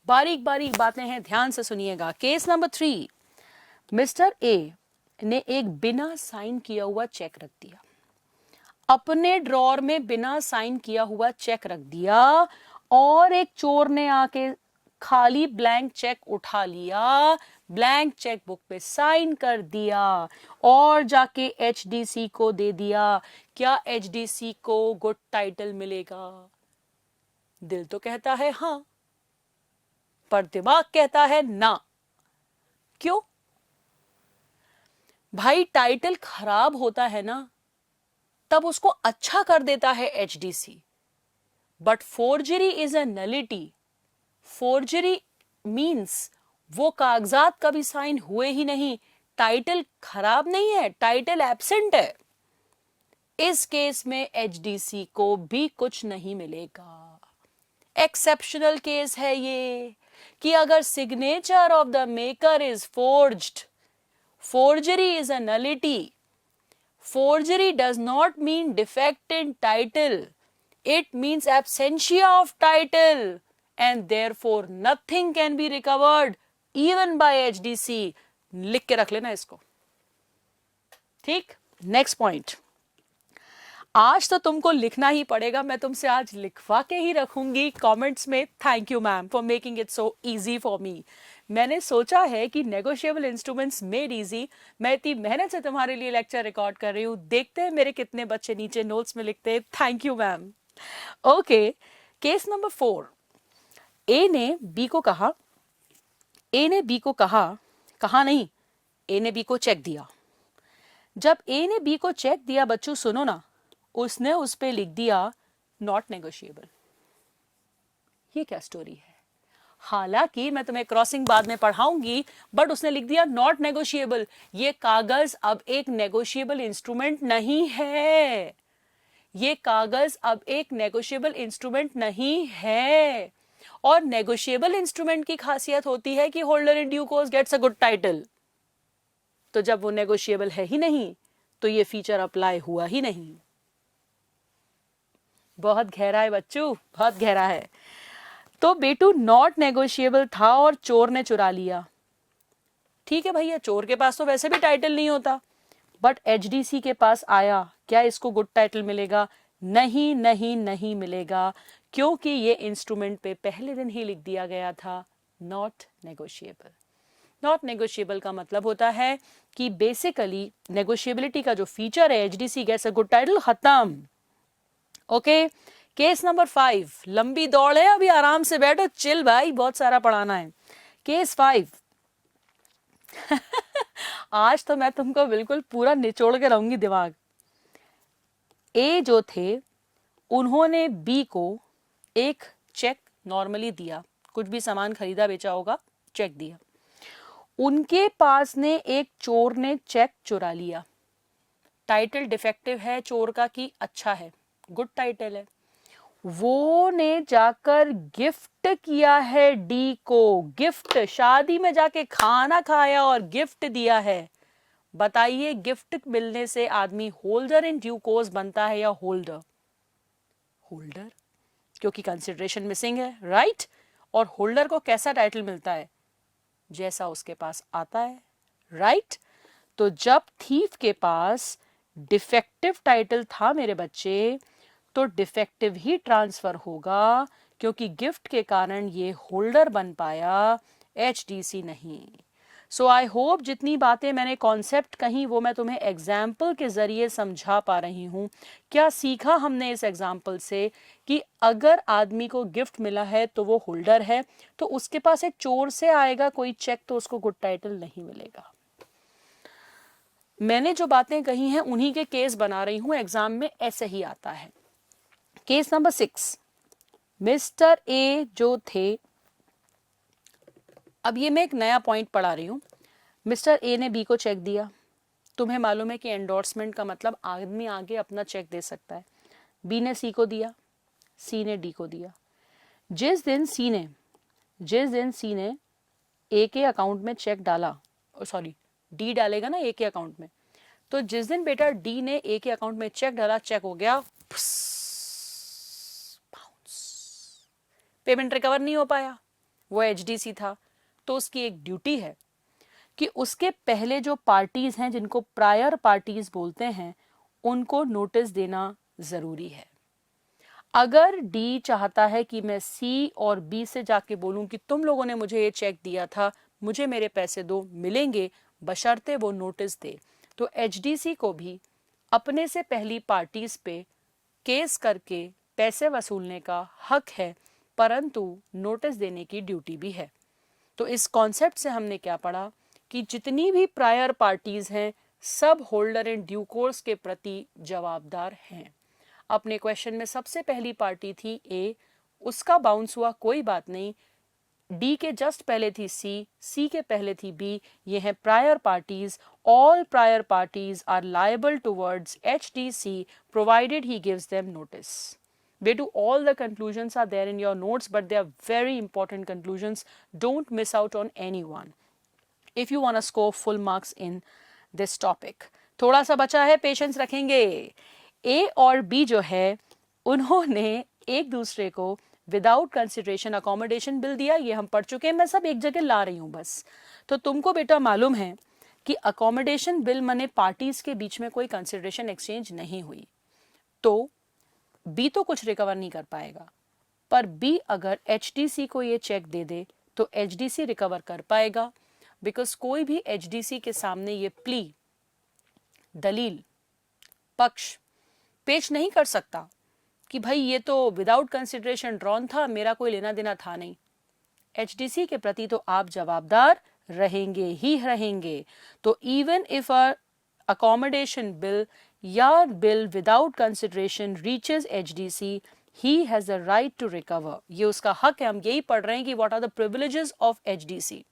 बारीक बारीक बातें हैं, ध्यान से सुनिएगा। केस नंबर 3, मिस्टर ए ने एक बिना साइन किया हुआ चेक रख दिया, अपने ड्रॉर में बिना साइन किया हुआ चेक रख दिया, और एक चोर ने आके खाली ब्लैंक चेक उठा लिया, ब्लैंक चेक बुक पे साइन कर दिया और जाके एचडीसी को दे दिया। क्या एचडीसी को गुड टाइटल मिलेगा? दिल तो कहता है हां, पर दिमाग कहता है ना। क्यों भाई? टाइटल खराब होता है ना, तब उसको अच्छा कर देता है HDC, but forgery is a nullity. Forgery means वो कागजात कभी साइन हुए ही नहीं, टाइटल खराब नहीं है, टाइटल एब्सेंट है। इस केस में एचडीसी को भी कुछ नहीं मिलेगा। एक्सेप्शनल केस है ये कि अगर signature of the maker is forged, forgery is a nullity. Forgery does not mean defect in title. It means absentia of title, and therefore nothing can be recovered even by HDC. लिख के रख लेना इसको, ठीक। Next point, आज तो तुमको लिखना ही पड़ेगा, मैं तुमसे आज लिखवा के ही रखूंगी कमेंट्स में। Thank you ma'am for making it so easy for me. मैंने सोचा है कि नेगोशिएबल इंस्ट्रूमेंट्स मेड इजी, मैं इतनी मेहनत से तुम्हारे लिए लेक्चर रिकॉर्ड कर रही हूँ, देखते हैं मेरे कितने बच्चे नीचे नोट्स में लिखते हैं। Thank you ma'am. Okay, case number 4, ए ने बी को कहा, कहा नहीं, ए ने बी को चेक दिया। जब ए ने बी को चेक दिया बच्चों सुनो ना, उसने उस पे लिख दिया नॉट नेगोशिएबल। ये क्या स्टोरी है? हालांकि मैं तुम्हें क्रॉसिंग बाद में पढ़ाऊंगी, बट उसने लिख दिया नॉट नेगोशिएबल। ये कागज अब एक नेगोशिएबल इंस्ट्रूमेंट नहीं है। ये कागज अब एक नेगोशिएबल इंस्ट्रूमेंट नहीं है। और नेगोशिएबल इंस्ट्रूमेंट की खासियत होती है कि holder in due course gets a good title. तो जब वो नेगोशिएबल है ही नहीं तो ये फीचर अप्लाई हुआ ही नहीं। बहुत गहरा है बच्चों, बहुत गहरा है। तो बेटू नॉट नेगोशिएबल था और चोर ने चुरा लिया। ठीक है भैया, चोर के पास तो वैसे भी टाइटल नहीं होता, बट एचडीसी के पास आया, क्या इसको गुड टाइटल मिलेगा? नहीं नहीं नहीं मिलेगा, क्योंकि ये इंस्ट्रूमेंट पे पहले दिन ही लिख दिया गया था नॉट नेगोशिएबल। नॉट नेगोशिएबल का मतलब होता है कि बेसिकली नेगोशिएबिलिटी का जो फीचर है HDC gets a good title, खत्म। ओके, केस नंबर 5, लंबी दौड़ है, अभी आराम से बैठो, चिल भाई, बहुत सारा पढ़ाना है। केस 5 आज तो मैं तुमको बिल्कुल पूरा निचोड़ के रहूंगी दिमाग। ए जो थे उन्होंने बी को एक चेक नॉर्मली दिया, कुछ भी सामान खरीदा बेचा होगा, चेक दिया। उनके पास ने एक चोर ने चेक चुरा लिया। टाइटल डिफेक्टिव है चोर का कि अच्छा है? गुड टाइटल है। वो ने जाकर गिफ्ट किया है डी को, गिफ्ट, शादी में जाके खाना खाया और गिफ्ट दिया है। बताइए गिफ्ट मिलने से आदमी होल्डर इन ड्यू कोर्स बनता है या होल्डर? होल्डर, क्योंकि कंसिडरेशन मिसिंग है, राइट? और होल्डर को कैसा टाइटल मिलता है? जैसा उसके पास आता है, राइट? तो जब थीफ के पास डिफेक्टिव टाइटल था मेरे बच्चे, तो डिफेक्टिव ही ट्रांसफर होगा, क्योंकि गिफ्ट के कारण ये होल्डर बन पाया, एचडीसी नहीं। सो आई होप जितनी बातें मैंने कॉन्सेप्ट कही वो मैं तुम्हें एग्जाम्पल के जरिए समझा पा रही हूँ। क्या सीखा हमने इस एग्जाम्पल से कि अगर आदमी को गिफ्ट मिला है तो वो होल्डर है, तो उसके पास एक चोर से आएगा कोई चेक तो उसको गुड टाइटल नहीं मिलेगा। मैंने जो बातें कही हैं उन्हीं के केस बना रही हूं, एग्जाम में ऐसे ही आता है। केस नंबर 6, मिस्टर ए जो थे, अब ये मैं एक नया पॉइंट पढ़ा रही हूं। मिस्टर ए ने बी को चेक दिया। तुम्हें मालूम है कि एंडोर्समेंट का मतलब आदमी आगे अपना चेक दे सकता है। बी ने सी को दिया, सी ने डी को दिया। जिस दिन सी ने ए के अकाउंट में चेक डाला, सॉरी डी डालेगा ना ए के अकाउंट में, तो जिस दिन बेटा डी ने ए के अकाउंट में चेक डाला, चेक हो गया बाउंस, पेमेंट रिकवर नहीं हो पाया, वो एचडीसी था। तो उसकी एक ड्यूटी है कि उसके पहले जो पार्टीज हैं, जिनको प्रायर पार्टीज बोलते हैं, उनको नोटिस देना जरूरी है। अगर डी चाहता है कि मैं सी और बी से जाके बोलूं कि तुम लोगों ने मुझे ये चेक दिया था, मुझे मेरे पैसे दो, मिलेंगे, बशर्ते वो नोटिस दे, तो एचडीसी को भी अपने से पहली पार्टीज पे केस करके पैसे वसूलने का हक है, परंतु नोटिस देने की ड्यूटी भी है। तो इस कॉन्सेप्ट से हमने क्या पढ़ा कि जितनी भी प्रायर पार्टीज हैं सब होल्डर इन ड्यू कोर्स के प्रति जवाबदार हैं। अपने क्वेश्चन में सबसे पहली पार्टी थी ए, उसका बाउंस हुआ, कोई बात नहीं। डी के जस्ट पहले थी सी, सी के पहले थी बी, ये हैं prior parties. All prior parties are liable towards HDC provided he gives them notice. Betu, all the conclusions are there in your notes, but they are very important conclusions. Don't miss out on any one if you want to score full marks in this topic. थोड़ा सा बचा है, patience रखेंगे। ए और B जो है उन्होंने एक दूसरे को विदाउट कंसिडरेशन अकोमोडेशन बिल दिया, ये हम पढ़ चुके हैं, मैं सब एक जगह ला रही हूँ बस। तो तुमको बेटा मालूम है कि अकोमोडेशन बिल माने पार्टीज के बीच में कोई कंसिडरेशन एक्सचेंज नहीं हुई, तो बी तो कुछ रिकवर नहीं कर पाएगा, पर बी अगर एचडीसी को ये चेक दे दे तो एचडीसी रिकवर कर पाएगा, बिकॉज कोई भी एचडीसी के सामने ये प्ली, दलील, पक्ष पेश नहीं कर सकता कि भाई ये तो विदाउट कंसिडरेशन ड्रॉन था, मेरा कोई लेना देना था नहीं। एचडीसी के प्रति तो आप जवाबदार रहेंगे ही रहेंगे। तो even if a accommodation bill या bill without consideration reaches HDC, he has a right to recover. ये उसका हक है। हम यही पढ़ रहे हैं कि what are the privileges of HDC.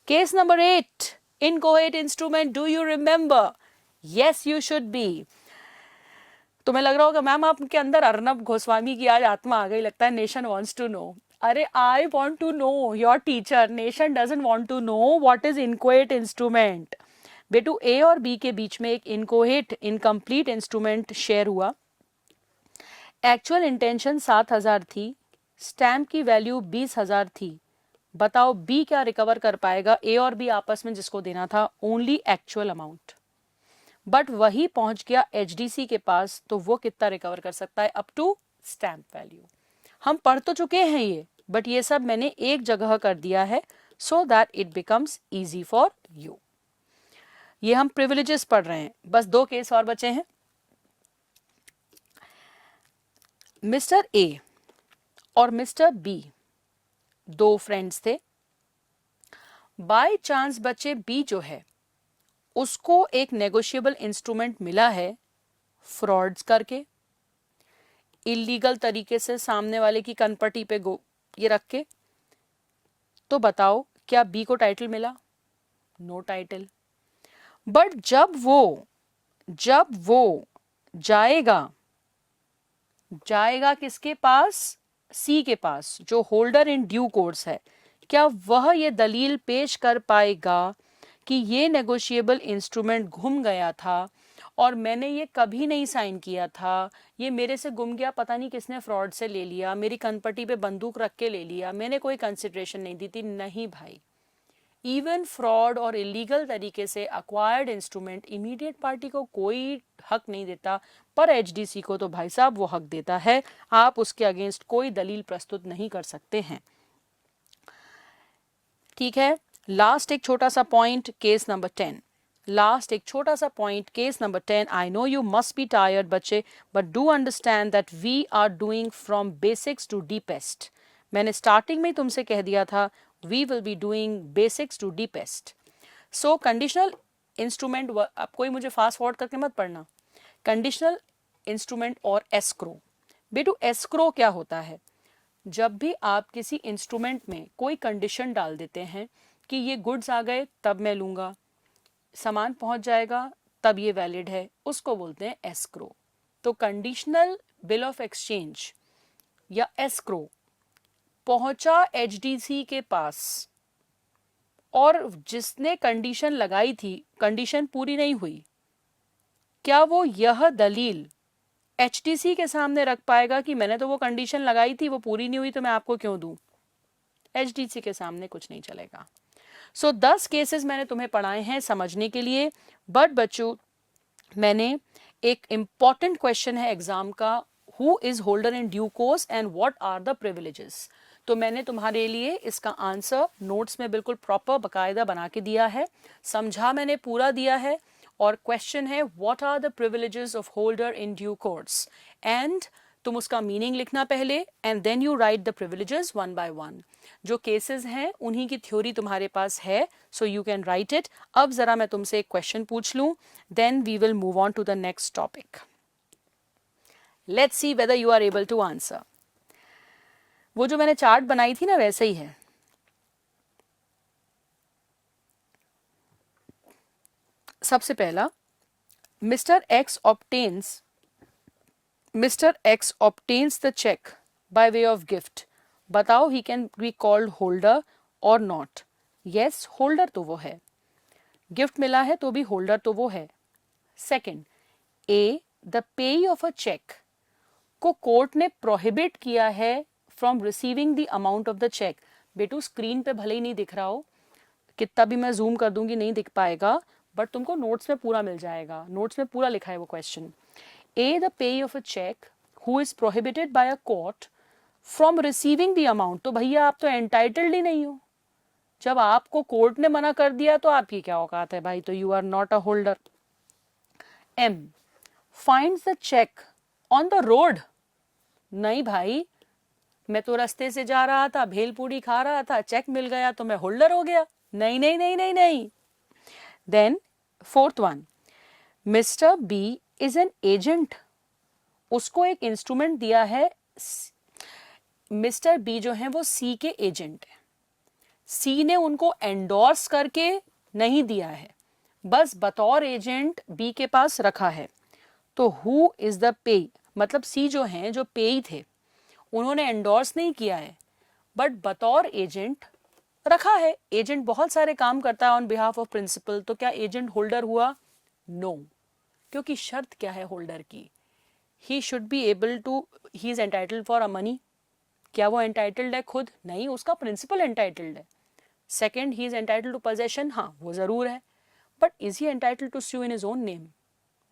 Case number 8, inchoate instrument. Do you remember? Yes, you should be. तुम्हें लग रहा होगा मैम आपके अंदर अर्नब गोस्वामी की आज आत्मा आ गई, लगता है नेशन wants to know. अरे I want to know, your teacher. Nation doesn't want to know what is inchoate instrument. बेटू ए और बी के बीच में एक इनकोहेट इनकम्प्लीट इंस्ट्रूमेंट शेयर हुआ। एक्चुअल इंटेंशन 7,000 थी, स्टैम्प की वैल्यू 20,000 थी। बताओ बी क्या रिकवर कर पाएगा? ए और बी आपस में जिसको देना था ओनली एक्चुअल अमाउंट, बट वही पहुंच गया एचडीसी के पास, तो वो कितना रिकवर कर सकता है? Up to stamp value. हम पढ़ तो चुके हैं ये, बट ये सब मैंने एक जगह कर दिया है so that it becomes easy for you. ये हम प्रिविलेजेस पढ़ रहे हैं। बस 2 केस और बचे हैं। मिस्टर ए और मिस्टर बी 2 फ्रेंड्स थे। बाय चांस बच्चे बी जो है उसको एक नेगोशिएबल इंस्ट्रूमेंट मिला है फ्रॉड्स करके, इलीगल तरीके से सामने वाले की कनपटी पे ये रख के। तो बताओ क्या बी को टाइटल मिला? No title. बट जब वो जाएगा किसके पास? सी के पास, जो होल्डर इन ड्यू कोर्स है। क्या वह ये दलील पेश कर पाएगा कि ये नेगोशिएबल इंस्ट्रूमेंट घुम गया था और मैंने ये कभी नहीं साइन किया था, ये मेरे से गुम गया, पता नहीं किसने फ्रॉड से ले लिया, मेरी कनपटी पे बंदूक रख के ले लिया, मैंने कोई कंसिडरेशन नहीं दी थी? नहीं भाई, इवन फ्रॉड और इलीगल तरीके से अक्वायर्ड इंस्ट्रूमेंट इमीडिएट पार्टी को कोई हक नहीं देता, पर एचडीसी को तो भाई साहब वो हक देता है। आप उसके अगेंस्ट कोई दलील प्रस्तुत नहीं कर सकते हैं। ठीक है, लास्ट एक छोटा सा पॉइंट, केस नंबर 10। लास्ट एक छोटा सा point, case number 10। I know you must be tired बच्चे, but do understand that we are doing from basics to deepest. मैंने स्टार्टिंग में तुमसे कह दिया था we will be doing basics to deepest. So conditional instrument, अब कोई मुझे फास्ट फॉरवर्ड करके मत पढ़ना। कंडीशनल इंस्ट्रूमेंट और एस्क्रो। बेटू एस्क्रो क्या होता है? जब भी आप किसी इंस्ट्रूमेंट में कोई कंडीशन डाल देते हैं कि ये गुड्स आ गए तब मैं लूंगा, सामान पहुंच जाएगा तब ये वैलिड है, उसको बोलते हैं एस्क्रो। तो कंडीशनल बिल ऑफ एक्सचेंज या एस्क्रो पहुंचा एचडीसी के पास और जिसने कंडीशन लगाई थी कंडीशन पूरी नहीं हुई, क्या वो यह दलील एचडीसी के सामने रख पाएगा कि मैंने तो वो कंडीशन लगाई थी, वो पूरी नहीं हुई, तो मैं आपको क्यों दूं? एचडीसी के सामने कुछ नहीं चलेगा। सो 10 केसेस मैंने तुम्हें पढ़ाए हैं समझने के लिए, बट बच्चों मैंने एक इंपॉर्टेंट क्वेश्चन है एग्जाम का, who is holder in due course and what are the privileges. तो मैंने तुम्हारे लिए इसका आंसर नोट्स में बिल्कुल प्रॉपर बकायदा बना के दिया है, समझा मैंने पूरा दिया है। और क्वेश्चन है what are the privileges of holder in due course, and तुम उसका मीनिंग लिखना पहले and then you write the privileges one by one. जो केसेस हैं उन्हीं की थ्योरी तुम्हारे पास है, so you can write it. अब जरा मैं तुमसे एक क्वेश्चन पूछ लूं, then we will move on to the next topic. Let's see whether you are able to answer. वो जो मैंने चार्ट बनाई थी ना वैसे ही है। सबसे पहला, mister X obtains the cheque by way of gift. बताओ he can be called holder or not? Yes, holder तो वो है, गिफ्ट मिला है तो भी होल्डर तो वो है। Second, a the payee of a cheque को कोर्ट ने प्रोहिबिट किया है from receiving the amount of the cheque. बेटू स्क्रीन पे भले ही नहीं दिख रहा हो, कितना भी मैं जूम कर दूंगी नहीं दिख पाएगा, बट तुमको नोट्स में पूरा मिल जाएगा, नोट्स में पूरा लिखा है वो क्वेश्चन। A the payee of a cheque who is prohibited by a court from receiving the amount. तो भैया आप तो एंटाइटल्ड ही नहीं हो, जब आपको कोर्ट ने मना कर दिया तो आपकी क्या औकात है भाई, तो you are not a holder. M finds the cheque on the road. नहीं भाई, मैं तो रास्ते से जा रहा था, भेलपूरी खा रहा था, चेक मिल गया तो मैं होल्डर हो गया। नहीं नहीं नहीं नहीं नहीं. Then fourth one, Mr. B is an agent. उसको एक इंस्ट्रूमेंट दिया है. मिस्टर बी जो है वो सी के एजेंट है. सी ने उनको एंडोर्स करके नहीं दिया है, बस बतौर एजेंट बी के पास रखा है. तो हु इज द पे, मतलब सी जो हैं, जो पेई थे, उन्होंने एंडोर्स नहीं किया है बट बतौर एजेंट रखा है. एजेंट बहुत सारे काम करता है ऑन बिहाफ ऑफ प्रिंसिपल. तो क्या एजेंट होल्डर हुआ? नो, क्योंकि शर्त क्या है होल्डर की? He should be able to, he is entitled for a money. क्या वो एंटाइटल्ड है खुद? नहीं, उसका प्रिंसिपल एंटाइटल्ड है. Second, he is entitled to possession. हाँ, वो जरूर है, but is he entitled to sue in his own name?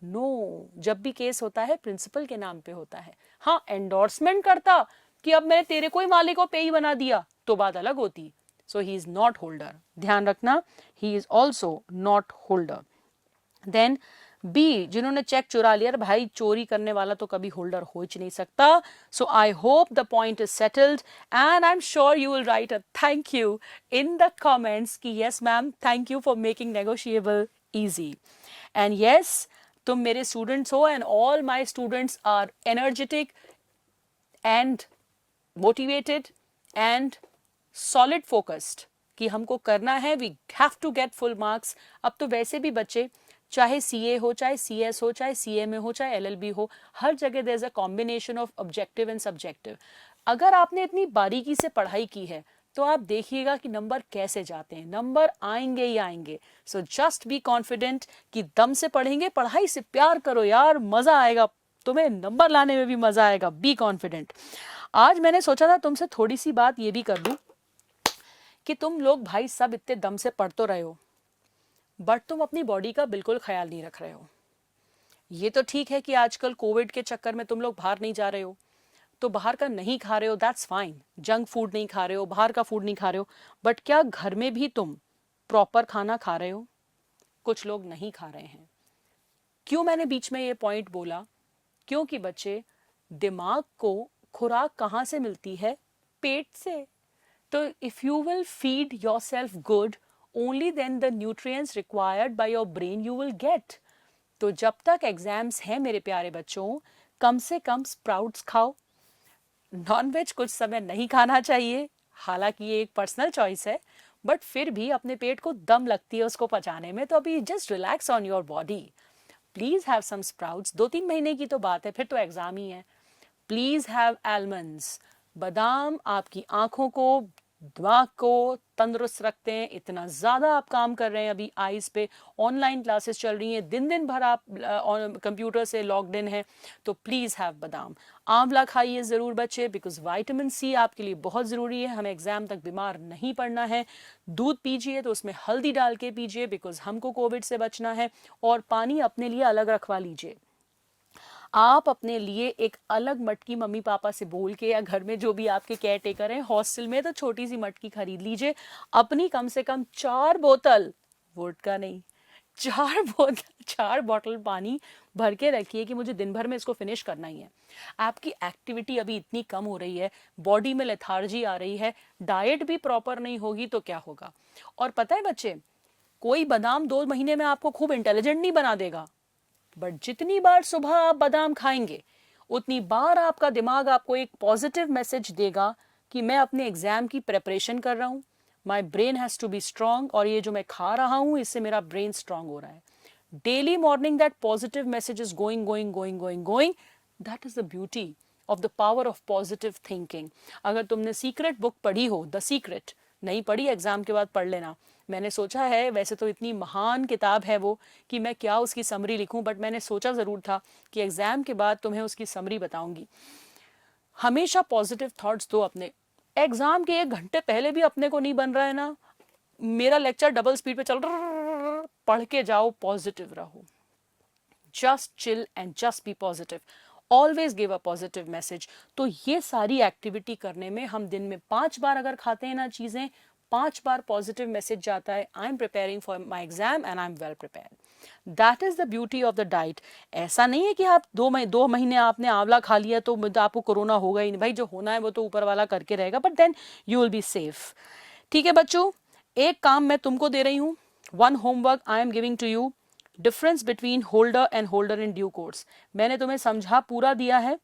No. जब भी केस होता है प्रिंसिपल के नाम पे होता है. हाँ, एंडोर्समेंट करता कि अब मैंने तेरे को ही मालिक को पे ही बना दिया तो बात अलग होती. So he is not holder. ध्यान रखना, he is also not holder. Then B, जिन्होंने चेक चुरा लिया, भाई चोरी करने वाला तो कभी होल्डर हो ही नहीं सकता. So I hope the point is settled and I am sure you will write a thank you in the comments कि yes ma'am, thank you for making negotiable easy. And yes, तुम मेरे students हो and all my students are energetic and motivated and solid focused कि हमको करना है. We have to get full marks. अब तो वैसे भी बच्चे, चाहे सीए हो, चाहे सीएस हो, चाहे सीएमए हो, चाहे एलएलबी हो, हर जगह there is a combination of objective and subjective. अगर आपने इतनी बारीकी से पढ़ाई की है तो आप देखिएगा कि नंबर कैसे जाते हैं. नंबर आएंगे ही आएंगे. सो जस्ट बी कॉन्फिडेंट कि दम से पढ़ेंगे. पढ़ाई से प्यार करो यार, मजा आएगा तुम्हें, नंबर लाने में भी मजा आएगा. Be confident. आज मैंने सोचा था तुमसे थोड़ी सी बात ये भी कर दूं कि तुम लोग भाई सब इतने दम से पढ़ तो रहे हो, बट तुम अपनी बॉडी का बिल्कुल ख्याल नहीं रख रहे हो. ये तो ठीक है कि आजकल कोविड के चक्कर में तुम लोग बाहर नहीं जा रहे हो, तो बाहर का नहीं खा रहे हो, दैट्स फाइन. जंक फूड नहीं खा रहे हो, बाहर का फूड नहीं खा रहे हो, बट क्या घर में भी तुम प्रॉपर खाना खा रहे हो? कुछ लोग नहीं खा रहे हैं. क्यों मैंने बीच में ये पॉइंट बोला? क्योंकि बच्चे, दिमाग को खुराक कहाँ से मिलती है? पेट से. तो if you will feed your self good, only then the nutrients required by your brain you will get. तो जब तक एग्जाम्स हैं मेरे प्यारे बच्चों, कम से कम स्प्राउट्स खाओ. नॉनवेज कुछ समय नहीं खाना चाहिए, हालांकि ये एक पर्सनल चॉइस है, बट फिर भी अपने पेट को दम लगती है उसको पचाने में. तो अभी just relax on your body. Please have some sprouts. 2-3 महीने की तो बात है, फिर तो एग्जाम ही है. Please have almonds. बादाम आपकी आंखों को, दिमाग को तंदुरुस्त रखते हैं. इतना ज़्यादा आप काम कर रहे हैं अभी आईज पे, ऑनलाइन क्लासेस चल रही हैं, दिन दिन भर आप कंप्यूटर से लॉग्ड इन है, तो प्लीज़ हैव बादाम. आंवला खाइए ज़रूर बच्चे, बिकॉज विटामिन सी आपके लिए बहुत ज़रूरी है. हमें एग्जाम तक बीमार नहीं पड़ना है. दूध पीजिए तो उसमें हल्दी डाल के पीजिए, बिकॉज हमको कोविड से बचना है. और पानी अपने लिए अलग रखवा लीजिए. आप अपने लिए एक अलग मटकी मम्मी पापा से बोल के, या घर में जो भी आपके केयर टेकर हैं, हॉस्टल में तो छोटी सी मटकी खरीद लीजिए. अपनी कम से कम 4 बोतल, वोडका नहीं, 4 बॉटल पानी भर के रखिए कि मुझे दिन भर में इसको फिनिश करना ही है. आपकी एक्टिविटी अभी इतनी कम हो रही है, बॉडी में लेथार्जी आ रही है, डाइट भी प्रॉपर नहीं होगी तो क्या होगा. और पता है बच्चे, कोई बादाम 2 महीने में आपको खूब इंटेलिजेंट नहीं बना देगा, बट जितनी बार सुबह आप बादाम खाएंगे उतनी बार आपका दिमाग आपको एक पॉजिटिव मैसेज देगा कि मैं अपने एग्जाम की प्रेपरेशन कर रहा हूँ, my brain has to be strong, और ये जो मैं खा रहा हूँ इससे मेरा ब्रेन स्ट्रांग हो रहा है. Daily morning that positive message is going going going going going. That is the beauty of the power of positive thinking. अगर तुमने सीक्रेट बुक पढ़ी हो, द सीक्रेट, नहीं पढ़ी एग्जाम के बाद पढ़ लेना. मैंने सोचा है, वैसे तो इतनी महान किताब है वो कि मैं क्या उसकी समरी लिखूं, बट मैंने सोचा ज़रूर था कि एग्ज़ाम के बाद तुम्हें उसकी समरी बताऊंगी. हमेशा पॉजिटिव थॉट्स दो अपने. एग्ज़ाम के 1 घंटे पहले भी अपने को नहीं बन रहा है ना, मेरा लेक्चर डबल स्पीड पे चल रहा, पढ़ के जाओ, पॉजिटिव रहो. Just chill and just be positive. Always give a positive message. तो ये सारी एक्टिविटी करने में हम दिन में 5 बार अगर खाते हैं ना चीज़ें, 5 बार पॉजिटिव मैसेज जाता है, I am preparing for my exam and I am well prepared. That is the beauty of the diet. ऐसा नहीं है कि आप 2 महीने आपने आंवला खा लिया तो आपको कोरोना होगा ही नहीं. भाई जो होना है वो तो ऊपर वाला करके रहेगा, but then you will be safe. ठीक है बच्चों, एक काम मैं तुमको दे रही हूं, one homework I am giving to you, difference between holder and holder in due course. मैंने तुम्हें समझा पूरा दिया है,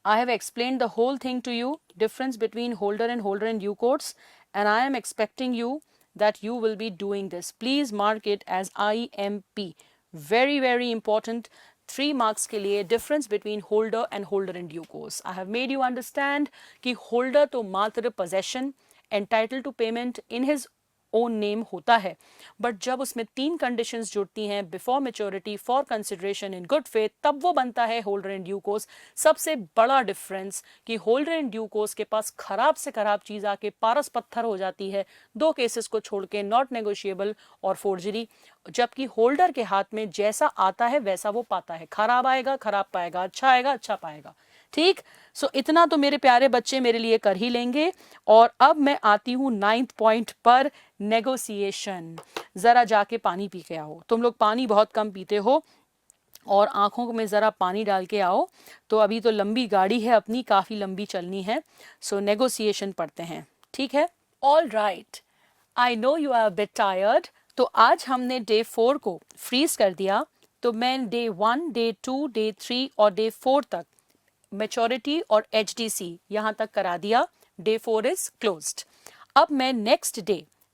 I have explained the whole thing to you, difference between holder and holder in due course, and I am expecting you that you will be doing this. Please mark it as IMP. Very, very important. 3 marks के लिए difference between holder and holder in due course. I have made you understand कि holder तो मात्र possession, entitled to payment in his own name होता है, but जब उसमें 3 conditions जुड़ती हैं, before maturity, for consideration, in good faith, तब वो बनता है होल्डर इन ड्यू कोर्स। सबसे बड़ा डिफरेंस कि होल्डर इन ड्यू कोर्स के पास खराब से खराब चीज आके पारस पत्थर हो जाती है, 2 केसेस को छोड़ के, नॉट नेगोशिएबल और फोर्जरी, जबकि होल्डर के हाथ में जैसा आता है वैसा वो पाता है, खराब आएगा खराब पाएगा, अच्छा आएगा अच्छा पाएगा। ठीक, सो इतना तो मेरे प्यारे बच्चे मेरे लिए कर ही लेंगे। और अब मैं आती हूँ 9th पॉइंट पर, नेगोशिएशन। जरा जाके पानी पी के आओ, तुम लोग पानी बहुत कम पीते हो, और आंखों में जरा पानी डाल के आओ। तो अभी तो लंबी गाड़ी है अपनी, काफी लंबी चलनी है, सो नेगोशिएशन पढ़ते हैं, ठीक है? All right, I know you are bit tired. तो आज हमने डे 4 को फ्रीज कर दिया, तो मैं डे 1, डे 2, डे 3 और डे 4 तक मैच्योरिटी और HDC यहां तक करा दिया। Day 4 is closed. अब मैं नेक्स्ट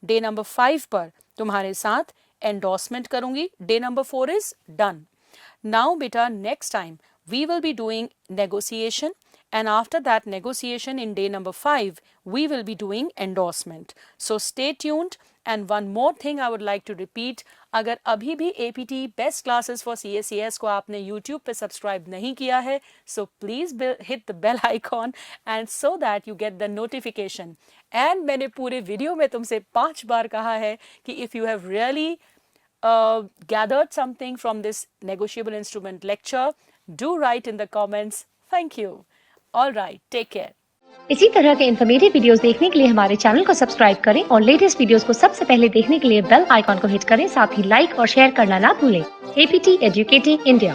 डे नंबर 5 पर तुम्हारे साथ एंडोर्समेंट करूंगी। Day number 4 is done. Now बेटा, next time we will be doing negotiation, and after that negotiation in day number 5 we will be doing endorsement. So stay tuned. And one more thing I would like to repeat, अगर अभी भी APT best classes for CACS को आपने YouTube पे subscribe नहीं किया है, so please hit the bell icon and so that you get the notification. And मैंने पूरे वीडियो में तुमसे 5 बार कहा है कि if you have really gathered something from this negotiable instrument lecture, do write in the comments. Thank you. All right, take care. इसी तरह के इन्फॉर्मेटिव वीडियोस देखने के लिए हमारे चैनल को सब्सक्राइब करें और लेटेस्ट वीडियोस को सबसे पहले देखने के लिए बेल आइकॉन को हिट करें। साथ ही लाइक और शेयर करना ना भूलें। APT educating India.